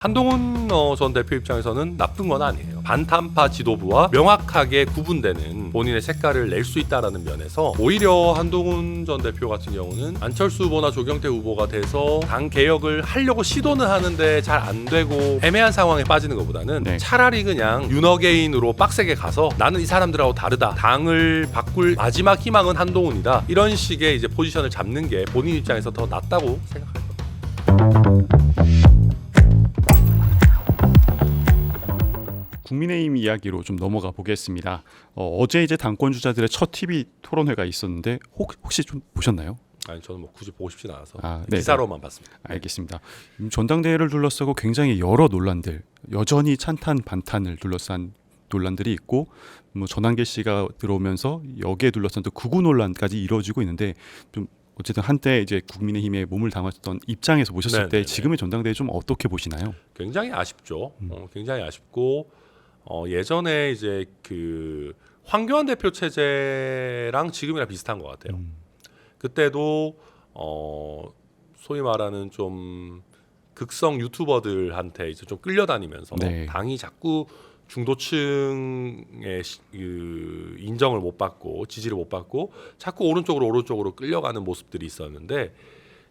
한동훈 전 대표 입장에서는 나쁜 건 아니에요. 반탄파 지도부와 명확하게 구분되는 본인의 색깔을 낼 수 있다는 면에서 오히려 한동훈 전 대표 같은 경우는 안철수 후보나 조경태 후보가 돼서 당 개혁을 하려고 시도는 하는데 잘 안 되고 애매한 상황에 빠지는 것보다는 차라리 그냥 윤어게인으로 빡세게 가서 나는 이 사람들하고 다르다, 당을 바꿀 마지막 희망은 한동훈이다, 이런 식의 이제 포지션을 잡는 게 본인 입장에서 더 낫다고 생각할 겁니다. 국민의힘 이야기로 좀 넘어가 보겠습니다. 어제 이제 당권 주자들의 첫 TV 토론회가 있었는데 혹시 좀 보셨나요? 아니, 저는 뭐 굳이 보고 싶진 않아서 네. 기사로만 봤습니다. 알겠습니다. 전당대회를 둘러싸고 굉장히 여러 논란들, 여전히 찬탄 반탄을 둘러싼 논란들이 있고, 뭐 전한계 씨가 들어오면서 여기에 둘러싼 또 극우 논란까지 이루어지고 있는데, 좀 어쨌든 한때 이제 국민의힘에 몸을 담았던 입장에서 보셨을 때 지금의 전당대회 좀 어떻게 보시나요? 굉장히 아쉽죠. 굉장히 아쉽고, 예전에 이제 그 황교안 대표 체제랑 지금이랑 비슷한 것 같아요. 그때도 소위 말하는 좀 극성 유튜버들한테 이제 좀 끌려다니면서 당이 자꾸 중도층의 그 인정을 못 받고 지지를 못 받고 자꾸 오른쪽으로 끌려가는 모습들이 있었는데,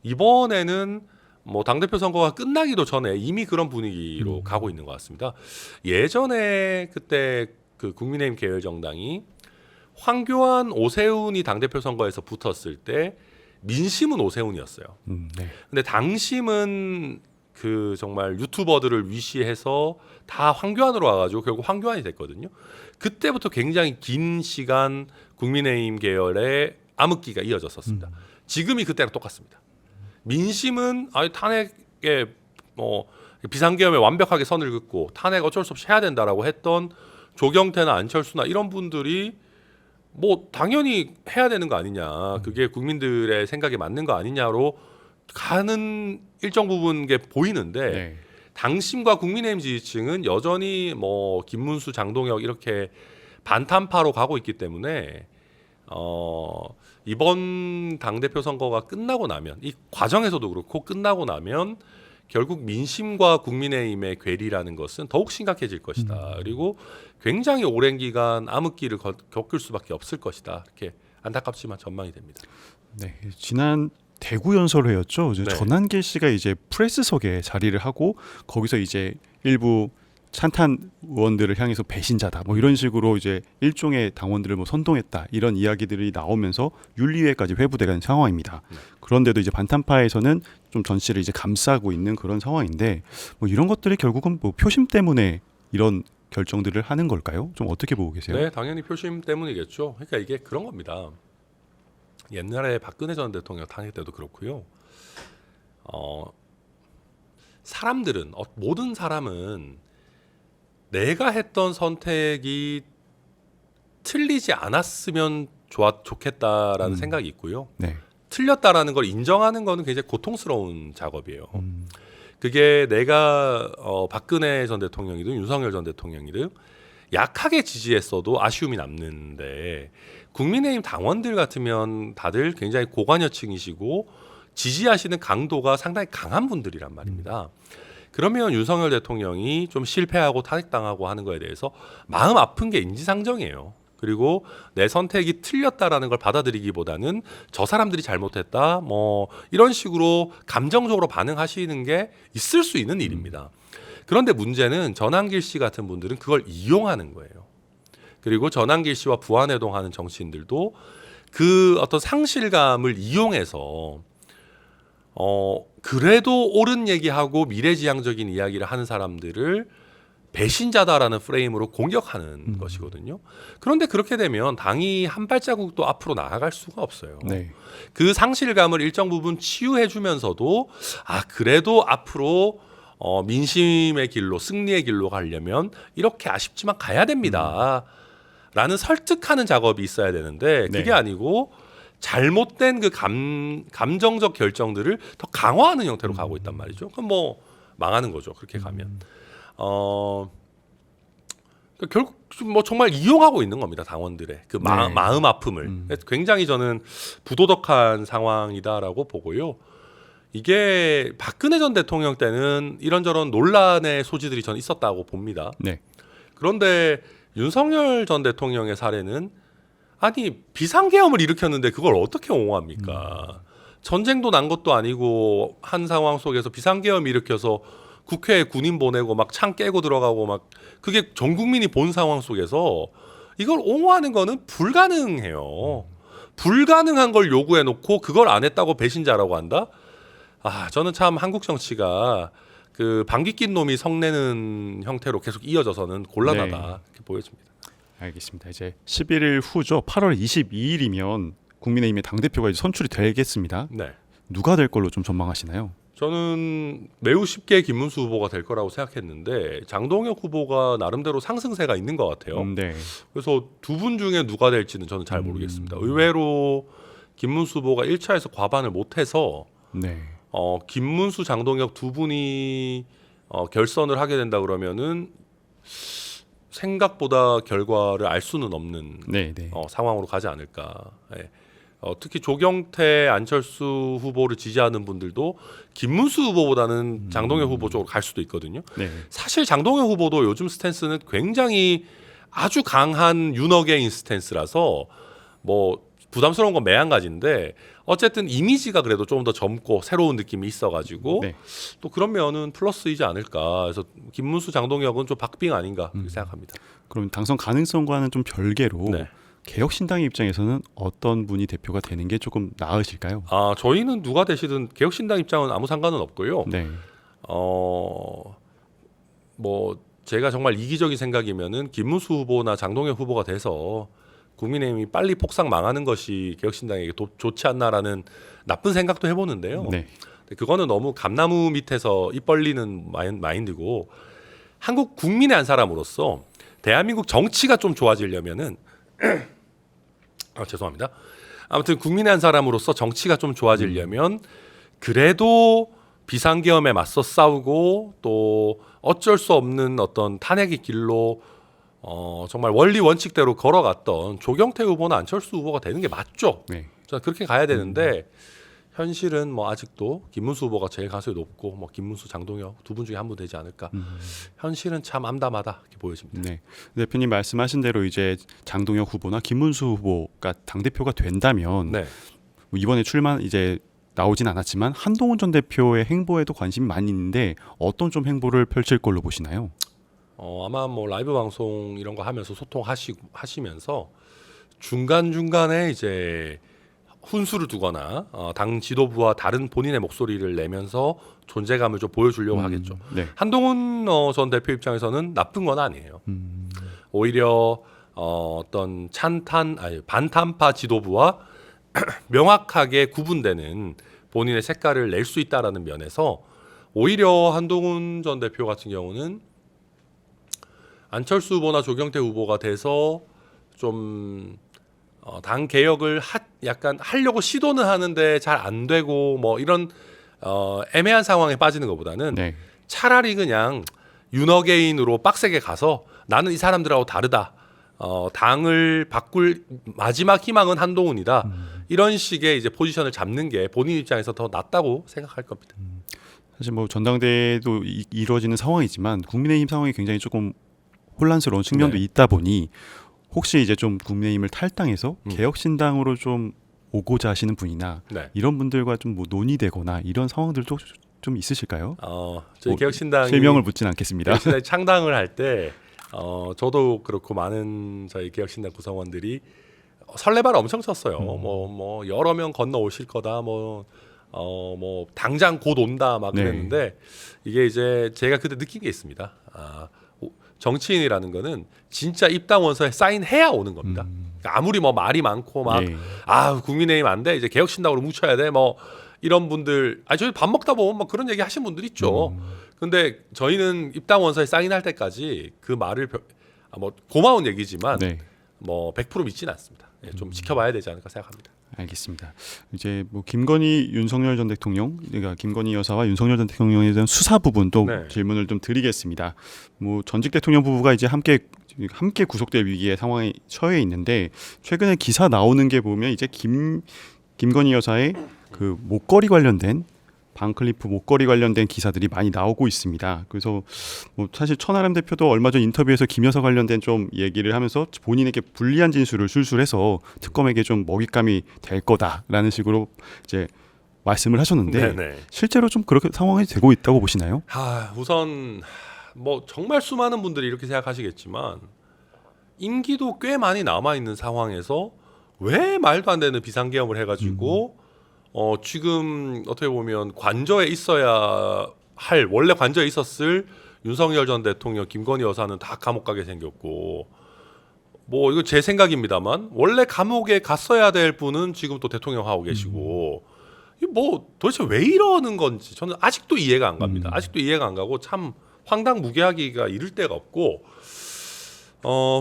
이번에는 뭐 당대표 선거가 끝나기도 전에 이미 그런 분위기로 가고 있는 것 같습니다. 예전에 그때 그 국민의힘 계열정당이 황교안, 오세훈이 당대표 선거에서 붙었을 때 민심은 오세훈이었어요. 근데 당심은 그 정말 유튜버들을 위시해서 다 황교안으로 와가지고 결국 황교안이 됐거든요. 그때부터 굉장히 긴 시간 국민의힘 계열의 암흑기가 이어졌었습니다. 지금이 그때랑 똑같습니다. 민심은 탄핵에 비상계엄에 완벽하게 선을 긋고 탄핵 어쩔 수 없이 해야 된다라고 했던 조경태나 안철수나 이런 분들이 뭐 당연히 해야 되는 거 아니냐, 그게 국민들의 생각에 맞는 거 아니냐로 가는 일정 부분 게 보이는데, 당심과 국민의힘 지지층은 여전히 뭐 김문수, 장동혁 이렇게 반탄파로 가고 있기 때문에 이번 당대표 선거가 끝나고 나면, 이 과정에서도 그렇고 끝나고 나면 결국 민심과 국민의힘의 괴리라는 것은 더욱 심각해질 것이다. 그리고 굉장히 오랜 기간 암흑기를 겪을 수밖에 없을 것이다. 이렇게 안타깝지만 전망이 됩니다. 네, 지난 대구 연설회였죠. 전한계 씨가 이제 프레스석에 자리를 하고 거기서 이제 일부 찬탄 의원들을 향해서 배신자다, 뭐 이런 식으로 이제 일종의 당원들을 뭐 선동했다, 이런 이야기들이 나오면서 윤리위에까지 회부되는 상황입니다. 그런데도 이제 반탄파에서는 좀 전씨를 이제 감싸고 있는 그런 상황인데, 뭐 이런 것들이 결국은 뭐 표심 때문에 이런 결정들을 하는 걸까요? 좀 어떻게 보고 계세요? 네, 당연히 표심 때문이겠죠. 그러니까 이게 그런 겁니다. 옛날에 박근혜 전 대통령 탄핵 때도 그렇고요. 사람들은 모든 사람은 내가 했던 선택이 틀리지 않았으면 좋겠다라는 생각이 있고요. 틀렸다라는 걸 인정하는 거는 굉장히 고통스러운 작업이에요. 그게 내가 박근혜 전 대통령이든 윤석열 전 대통령이든 약하게 지지했어도 아쉬움이 남는데, 국민의힘 당원들 같으면 다들 굉장히 고관여층이시고 지지하시는 강도가 상당히 강한 분들이란 말입니다. 그러면 윤석열 대통령이 좀 실패하고 탄핵당하고 하는 거에 대해서 마음 아픈 게 인지상정이에요. 그리고 내 선택이 틀렸다라는 걸 받아들이기보다는 저 사람들이 잘못했다, 뭐 이런 식으로 감정적으로 반응하시는 게 있을 수 있는 일입니다. 그런데 문제는 전한길 씨 같은 분들은 그걸 이용하는 거예요. 그리고 전한길 씨와 부안해동하는 정치인들도 그 어떤 상실감을 이용해서 그래도 옳은 얘기하고 미래지향적인 이야기를 하는 사람들을 배신자다라는 프레임으로 공격하는 것이거든요. 그런데 그렇게 되면 당이 한 발자국도 앞으로 나아갈 수가 없어요. 그 상실감을 일정 부분 치유해 주면서도 그래도 앞으로 민심의 길로, 승리의 길로 가려면 이렇게 아쉽지만 가야 됩니다 라는 설득하는 작업이 있어야 되는데, 그게 아니고 잘못된 그 감정적 결정들을 더 강화하는 형태로 가고 있단 말이죠. 그럼 뭐 망하는 거죠, 그렇게 가면. 결국 뭐 정말 이용하고 있는 겁니다, 당원들의 그 마음 아픔을. 굉장히 저는 부도덕한 상황이다라고 보고요. 이게 박근혜 전 대통령 때는 이런저런 논란의 소지들이 전 있었다고 봅니다. 네. 그런데 윤석열 전 대통령의 사례는 아니 비상계엄을 일으켰는데 그걸 어떻게 옹호합니까? 전쟁도 난 것도 아니고 한 상황 속에서 비상계엄 일으켜서 국회에 군인 보내고 막 창 깨고 들어가고 막 그게 전 국민이 본 상황 속에서 이걸 옹호하는 거는 불가능해요. 불가능한 걸 요구해 놓고 그걸 안 했다고 배신자라고 한다? 아, 저는 참 한국 정치가 그 방귀 낀 놈이 성내는 형태로 계속 이어져서는 곤란하다 네. 이렇게 보여집니다. 알겠습니다. 이제 11일 후죠. 8월 22일이면 국민의힘의 당대표가 이제 선출이 되겠습니다. 네. 누가 될 걸로 좀 전망하시나요? 저는 매우 쉽게 김문수 후보가 될 거라고 생각했는데 장동혁 후보가 나름대로 상승세가 있는 것 같아요. 네. 그래서 두 분 중에 누가 될지는 저는 잘 모르겠습니다. 의외로 김문수 후보가 1차에서 과반을 못해서 네. 김문수, 장동혁 두 분이 결선을 하게 된다 그러면은 생각보다 결과를 알 수는 없는 네, 네. 상황으로 가지 않을까. 예. 특히 조경태, 안철수 후보를 지지하는 분들도 김문수 후보보다는 장동혁 후보 쪽으로 갈 수도 있거든요. 네. 사실 장동혁 후보도 요즘 스탠스는 굉장히 아주 강한 윤어게인 스탠스라서 뭐 부담스러운 건 매한가지인데 어쨌든 이미지가 그래도 조금 더 젊고 새로운 느낌이 있어가지고 네. 또 그런 면은 플러스이지 않을까. 그래서 김문수, 장동혁은 좀 박빙 아닌가 이렇게 생각합니다. 그럼 당선 가능성과는 좀 별개로 네. 개혁신당 입장에서는 어떤 분이 대표가 되는 게 조금 나으실까요? 아, 저희는 누가 되시든 개혁신당 입장은 아무 상관은 없고요. 네. 뭐 제가 정말 이기적인 생각이면은 김문수 후보나 장동혁 후보가 돼서 국민의힘이 빨리 폭삭 망하는 것이 개혁신당에게 좋지 않나라는 나쁜 생각도 해보는데요. 네. 그거는 너무 감나무 밑에서 입 벌리는 마인드고 한국 국민의 한 사람으로서 대한민국 정치가 좀 좋아지려면은 죄송합니다. 아무튼 국민의 한 사람으로서 정치가 좀 좋아지려면 그래도 비상계엄에 맞서 싸우고 또 어쩔 수 없는 어떤 탄핵의 길로 정말 원리 원칙대로 걸어갔던 조경태 후보나 안철수 후보가 되는 게 맞죠. 네. 저는 그렇게 가야 되는데 현실은 뭐 아직도 김문수 후보가 제일 가능성이 높고 뭐 김문수, 장동혁 두 분 중에 한 분 되지 않을까. 현실은 참 암담하다 이렇게 보여집니다. 네. 대표님 말씀하신 대로 이제 장동혁 후보나 김문수 후보가 당 대표가 된다면 네. 뭐 이번에 출마 이제 나오진 않았지만 한동훈 전 대표의 행보에도 관심이 많이 있는데 어떤 좀 행보를 펼칠 걸로 보시나요? 아마 뭐 라이브 방송 이런 거 하면서 소통하시면서 중간 중간에 이제 훈수를 두거나 당 지도부와 다른 본인의 목소리를 내면서 존재감을 좀 보여주려고 하겠죠. 네. 한동훈 전 대표 입장에서는 나쁜 건 아니에요. 오히려 어떤 반탄파 지도부와 명확하게 구분되는 본인의 색깔을 낼 수 있다라는 면에서 오히려 한동훈 전 대표 같은 경우는 안철수 후보나 조경태 후보가 돼서 좀 당 개혁을 약간 하려고 시도는 하는데 잘 안 되고 뭐 이런 애매한 상황에 빠지는 것보다는 네. 차라리 그냥 윤어게인으로 빡세게 가서 나는 이 사람들하고 다르다. 당을 바꿀 마지막 희망은 한동훈이다. 이런 식의 이제 포지션을 잡는 게 본인 입장에서 더 낫다고 생각할 겁니다. 사실 뭐 전당대회도 이루어지는 상황이지만 국민의힘 상황이 굉장히 조금 혼란스러운 측면도 네. 있다 보니 혹시 이제 좀 국민의힘을 탈당해서 개혁신당으로 좀 오고자 하시는 분이나 네. 이런 분들과 좀 뭐 논의되거나 이런 상황들도 좀 있으실까요? 저희 개혁신당이 실명을 묻진 않겠습니다. 개혁신당이 창당을 할 때 저도 그렇고 많은 저희 개혁신당 구성원들이 설레발 엄청 쳤어요. 뭐 여러 명 건너 오실 거다. 뭐 당장 곧 온다 막 네. 그랬는데 이게 이제 제가 그때 느낀 게 있습니다. 정치인이라는 거는 진짜 입당 원서에 사인해야 오는 겁니다. 그러니까 아무리 뭐 말이 많고 막 예. 국민의힘 안 돼. 이제 개혁신당으로 뭉쳐야 돼. 뭐 이런 분들 저희 밥 먹다 보면 막 그런 얘기 하신 분들 있죠. 근데 저희는 입당 원서에 사인할 때까지 그 말을 뭐 고마운 얘기지만 네. 뭐 100% 믿지는 않습니다. 예, 좀 지켜봐야 되지 않을까 생각합니다. 알겠습니다. 이제 뭐 김건희 윤석열 전 대통령, 그러니까 김건희 여사와 윤석열 전 대통령에 대한 수사 부분도 네. 질문을 좀 드리겠습니다. 뭐 전직 대통령 부부가 이제 함께 구속될 위기의 상황에 처해 있는데 최근에 기사 나오는 게 보면 이제 김건희 여사의 그 목걸이 관련된 반클리프 목걸이 관련된 기사들이 많이 나오고 있습니다. 그래서 뭐 사실 천하람 대표도 얼마 전 인터뷰에서 김 여사 관련된 좀 얘기를 하면서 본인에게 불리한 진술을 술술해서 특검에게 좀 먹잇감이 될 거다라는 식으로 이제 말씀을 하셨는데 네네. 실제로 좀 그렇게 상황이 되고 있다고 보시나요? 우선 뭐 정말 수많은 분들이 이렇게 생각하시겠지만 임기도 꽤 많이 남아 있는 상황에서 왜 말도 안 되는 비상계엄을 해가지고 지금 어떻게 보면 관저에 있어야 할 원래 관저에 있었을 윤석열 전 대통령, 김건희 여사는 다 감옥 가게 생겼고 뭐 이거 제 생각입니다만 원래 감옥에 갔어야 될 분은 지금 또 대통령 하고 계시고 이 뭐 도대체 왜 이러는 건지 저는 아직도 이해가 안 갑니다. 아직도 이해가 안 가고 참 황당무계하기가 이를 데가 없고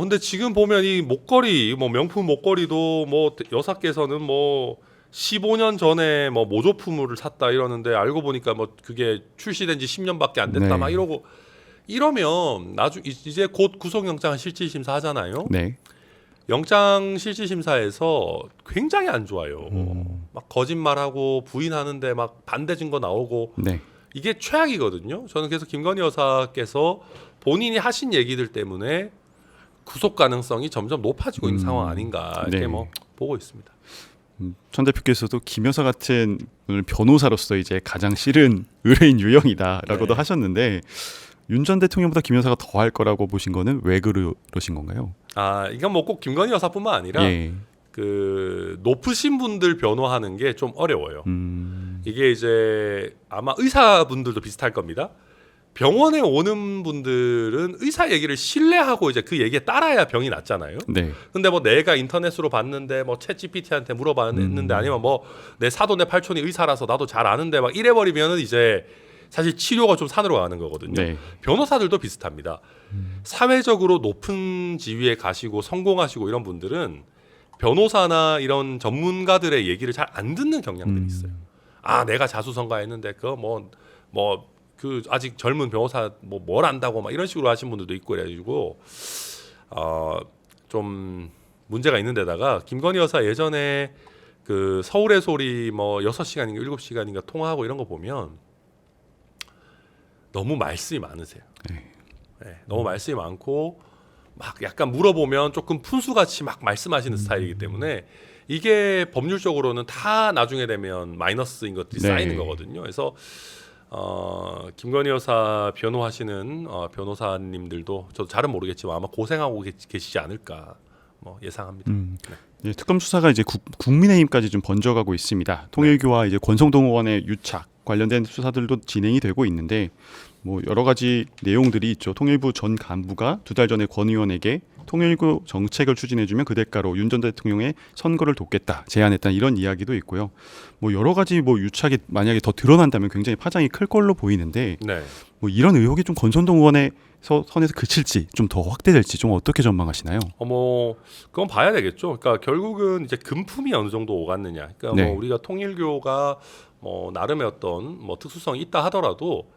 근데 지금 보면 이 목걸이 뭐 명품 목걸이도 뭐 여사께서는 뭐 15년 전에 뭐 모조품을 샀다 이러는데 알고 보니까 뭐 그게 출시된 지 10년밖에 안 됐다 네. 막 이러고 이러면 이제 곧 구속영장 실질심사 하잖아요. 네. 영장 실질심사에서 굉장히 안 좋아요. 막 거짓말하고 부인하는데 막 반대 증거 나오고 네. 이게 최악이거든요. 저는 그래서 김건희 여사께서 본인이 하신 얘기들 때문에 구속 가능성이 점점 높아지고 있는 상황 아닌가 이렇게 네. 뭐 보고 있습니다. 천 대표께서도 김 여사 같은 분을 변호사로서 이제 가장 싫은 의뢰인 유형이다라고도 네. 하셨는데 윤 전 대통령보다 김 여사가 더 할 거라고 보신 거는 왜 그러신 건가요? 이건 뭐 꼭 김건희 여사뿐만 아니라 예. 그 높으신 분들 변호하는 게 좀 어려워요. 음. 이게 이제 아마 의사분들도 비슷할 겁니다. 병원에 오는 분들은 의사 얘기를 신뢰하고 이제 그 얘기에 따라야 병이 낫잖아요. 네. 근데 뭐 내가 인터넷으로 봤는데 뭐 챗 GPT한테 물어봤는데 아니면 뭐 내 사돈의 팔촌이 의사라서 나도 잘 아는데 막 이래버리면은 이제 사실 치료가 좀 산으로 가는 거거든요. 네. 변호사들도 비슷합니다. 사회적으로 높은 지위에 가시고 성공하시고 이런 분들은 변호사나 이런 전문가들의 얘기를 잘 안 듣는 경향들이 있어요. 내가 자수성가했는데 그거 뭐 그 아직 젊은 변호사 뭐 뭘 안다고 막 이런 식으로 하신 분들도 있고 그래가지고 좀 문제가 있는 데다가 김건희 여사 예전에 그 서울의 소리 뭐 6시간인가 7시간인가 통화하고 이런 거 보면 너무 말씀이 많으세요. 네, 너무 말씀이 많고 막 약간 물어보면 조금 푼수같이 막 말씀하시는 스타일이기 때문에 이게 법률적으로는 다 나중에 되면 마이너스인 것들이 네. 쌓이는 거거든요. 그래서 김건희 여사 변호하시는 변호사님들도 저도 잘은 모르겠지만 아마 고생하고 계시지 않을까 뭐 예상합니다. 네, 특검 수사가 이제 국민의힘까지 좀 번져가고 있습니다. 통일교와 이제 권성동 의원의 유착 관련된 수사들도 진행이 되고 있는데 뭐 여러 가지 내용들이 있죠. 통일부 전 간부가 2달 전에 권 의원에게 통일교 정책을 추진해주면 그 대가로 윤 전 대통령의 선거를 돕겠다 제안했다 이런 이야기도 있고요. 뭐 여러 가지 뭐 유착이 만약에 더 드러난다면 굉장히 파장이 클 걸로 보이는데 네. 뭐 이런 의혹이 좀 권성동 의원의 선에서 그칠지 좀 더 확대될지 좀 어떻게 전망하시나요? 뭐 그건 봐야 되겠죠. 그러니까 결국은 이제 금품이 어느 정도 오갔느냐. 그러니까 네. 뭐 우리가 통일교가 뭐 나름의 어떤 뭐 특수성이 있다 하더라도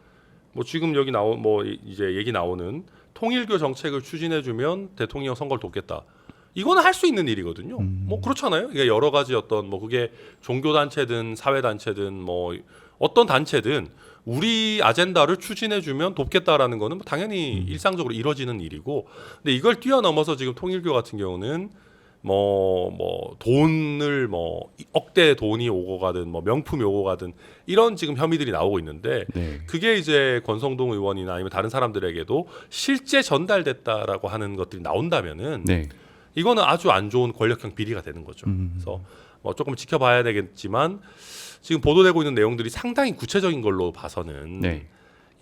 뭐 지금 여기 뭐 이제 얘기 나오는 통일교 정책을 추진해주면 대통령 선거를 돕겠다. 이거는 할 수 있는 일이거든요. 뭐 그렇잖아요. 이게 여러 가지 어떤 뭐 그게 종교 단체든 사회 단체든 뭐 어떤 단체든 우리 아젠다를 추진해주면 돕겠다라는 거는 뭐 당연히 일상적으로 이루어지는 일이고, 근데 이걸 뛰어넘어서 지금 통일교 같은 경우는 뭐 돈을 뭐 억대 돈이 오고 가든 뭐 명품이 오고 가든 이런 지금 혐의들이 나오고 있는데 네. 그게 이제 권성동 의원이나 아니면 다른 사람들에게도 실제 전달됐다라고 하는 것들이 나온다면은 네. 이거는 아주 안 좋은 권력형 비리가 되는 거죠. 그래서 뭐 조금 지켜봐야 되겠지만 지금 보도되고 있는 내용들이 상당히 구체적인 걸로 봐서는 네.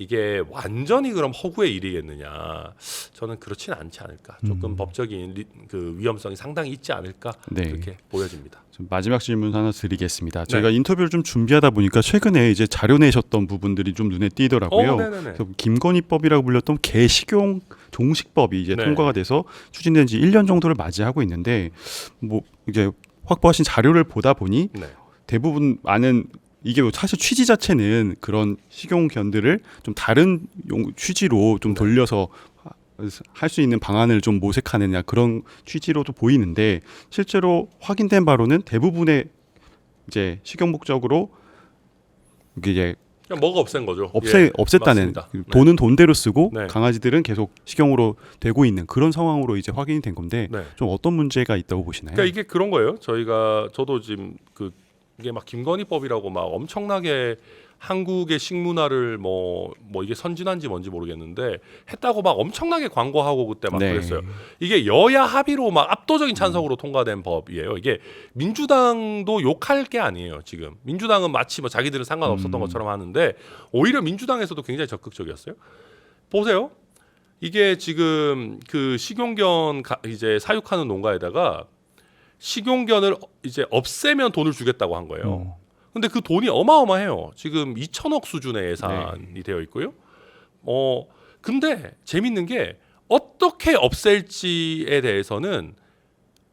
이게 완전히 그럼 허구의 일이겠느냐? 저는 그렇지는 않지 않을까. 조금 법적인 그 위험성이 상당히 있지 않을까 네. 그렇게 보여집니다. 좀 마지막 질문 하나 드리겠습니다. 저희가 인터뷰를 좀 준비하다 보니까 최근에 이제 자료 내셨던 부분들이 좀 눈에 띄더라고요. 네네네. 그래서 김건희법이라고 불렸던 개식용 종식법이 이제 네. 통과가 돼서 추진된 지 1년 정도를 맞이하고 있는데 뭐 이제 확보하신 자료를 보다 보니 네. 대부분 많은 이게 사실 취지 자체는 그런 식용견들을 좀 다른 취지로 좀 돌려서 할 수 있는 방안을 좀 모색하느냐 그런 취지로도 보이는데 실제로 확인된 바로는 대부분의 이제 식용 목적으로 이게 이제 그냥 먹어 없앤 거죠. 없앴다는 맞습니다. 네. 돈은 돈대로 쓰고 네. 강아지들은 계속 식용으로 되고 있는 그런 상황으로 이제 확인이 된 건데 네. 좀 어떤 문제가 있다고 보시나요? 그러니까 이게 그런 거예요. 저도 지금 이게 막 김건희법이라고 막 엄청나게 한국의 식문화를 뭐 이게 선진한지 뭔지 모르겠는데 했다고 막 엄청나게 광고하고 그때 막 네. 그랬어요. 이게 여야 합의로 막 압도적인 찬성으로 통과된 법이에요. 이게 민주당도 욕할 게 아니에요. 지금 민주당은 마치 뭐 자기들은 상관없었던 것처럼 하는데 오히려 민주당에서도 굉장히 적극적이었어요. 보세요. 이게 지금 그 식용견 이제 사육하는 농가에다가 식용견을 이제 없애면 돈을 주겠다고 한 거예요. 근데 그 돈이 어마어마해요. 지금 2천억 수준의 예산이 되어 있고요. 근데 재밌는 게 어떻게 없앨지에 대해서는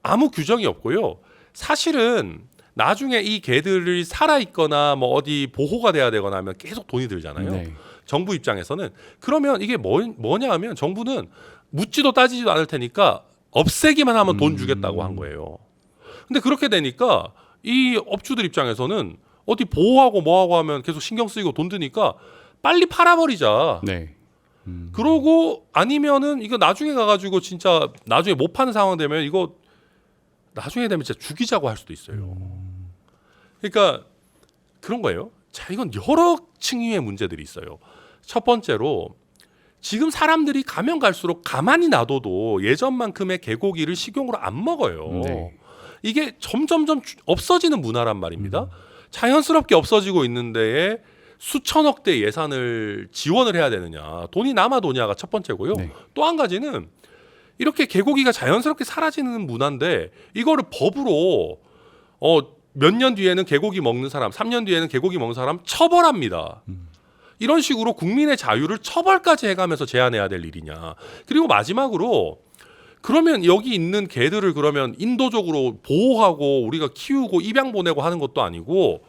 아무 규정이 없고요. 사실은 나중에 이 개들이 살아 있거나 뭐 어디 보호가 돼야 되거나 하면 계속 돈이 들잖아요. 네. 정부 입장에서는 그러면 이게 뭐냐 하면 정부는 묻지도 따지지도 않을 테니까 없애기만 하면 돈 주겠다고 한 거예요. 근데 그렇게 되니까 이 업주들 입장에서는 어디 보호하고 뭐하고 하면 계속 신경 쓰이고 돈 드니까 빨리 팔아버리자. 네. 그러고 아니면은 이거 나중에 가가지고 진짜 나중에 못 파는 상황 되면 이거 나중에 되면 진짜 죽이자고 할 수도 있어요. 그러니까 그런 거예요. 자, 이건 여러 층위의 문제들이 있어요. 첫 번째로 지금 사람들이 가면 갈수록 가만히 놔둬도 예전만큼의 개고기를 식용으로 안 먹어요. 네. 이게 점점점 없어지는 문화란 말입니다. 자연스럽게 없어지고 있는 데에 수천억 대 예산을 지원을 해야 되느냐, 돈이 남아도냐가 첫 번째고요. 네. 또 한 가지는 이렇게 개고기가 자연스럽게 사라지는 문화인데 이거를 법으로 몇 년 뒤에는 개고기 먹는 사람, 3년 뒤에는 개고기 먹는 사람 처벌합니다. 이런 식으로 국민의 자유를 처벌까지 해가면서 제한해야 될 일이냐. 그리고 마지막으로 그러면 여기 있는 개들을 그러면 인도적으로 보호하고 우리가 키우고 입양 보내고 하는 것도 아니고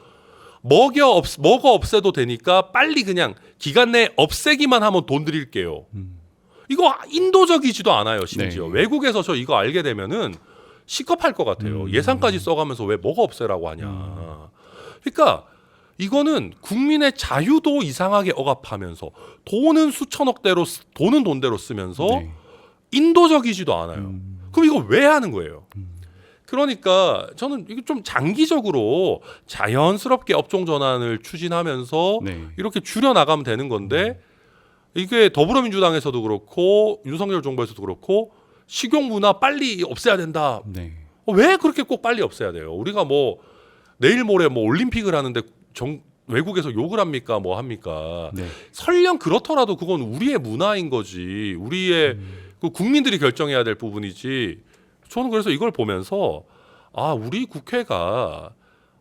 먹어 없애도 되니까 빨리 그냥 기간 내에 없애기만 하면 돈 드릴게요. 이거 인도적이지도 않아요. 심지어 네. 외국에서 저 이거 알게 되면은 시겁할 것 같아요. 예산까지 써가면서 왜 먹어 없애라고 하냐. 그러니까 이거는 국민의 자유도 이상하게 억압하면서 돈은 수천억대로 돈은 돈대로 쓰면서 네. 인도적이지도 않아요. 그럼 이거 왜 하는 거예요? 그러니까 저는 이게 좀 장기적으로 자연스럽게 업종 전환을 추진하면서 네. 이렇게 줄여 나가면 되는 건데 이게 더불어민주당에서도 그렇고 윤석열 정부에서도 그렇고 식용 문화 빨리 없애야 된다. 네. 왜 그렇게 꼭 빨리 없애야 돼요? 우리가 뭐 내일 모레 뭐 올림픽을 하는데 외국에서 욕을 합니까? 뭐 합니까? 네. 설령 그렇더라도 그건 우리의 문화인 거지. 우리의 그 국민들이 결정해야 될 부분이지. 저는 그래서 이걸 보면서 우리 국회가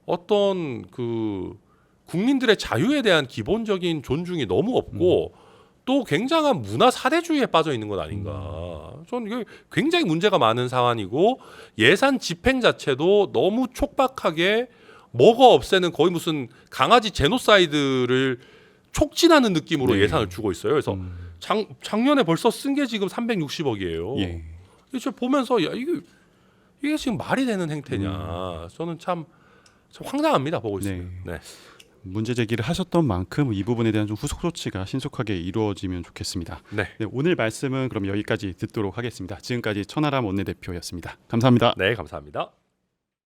어떤 그 국민들의 자유에 대한 기본적인 존중이 너무 없고 또 굉장한 문화 사대주의에 빠져 있는 것 아닌가. 저는 이게 굉장히 문제가 많은 사안이고 예산 집행 자체도 너무 촉박하게 먹어 없애는 거의 무슨 강아지 제노사이드를 촉진하는 느낌으로 네. 예산을 주고 있어요. 그래서 작년에 벌써 쓴 게 지금 360억이에요. 예. 그래서 보면서 야 이게 지금 말이 되는 행태냐. 저는 참 황당합니다. 보고 있으면. 네. 문제 제기를 하셨던 만큼 이 부분에 대한 좀 후속 조치가 신속하게 이루어지면 좋겠습니다. 네. 네, 오늘 말씀은 그럼 여기까지 듣도록 하겠습니다. 지금까지 천하람 원내대표였습니다. 감사합니다. 네, 감사합니다.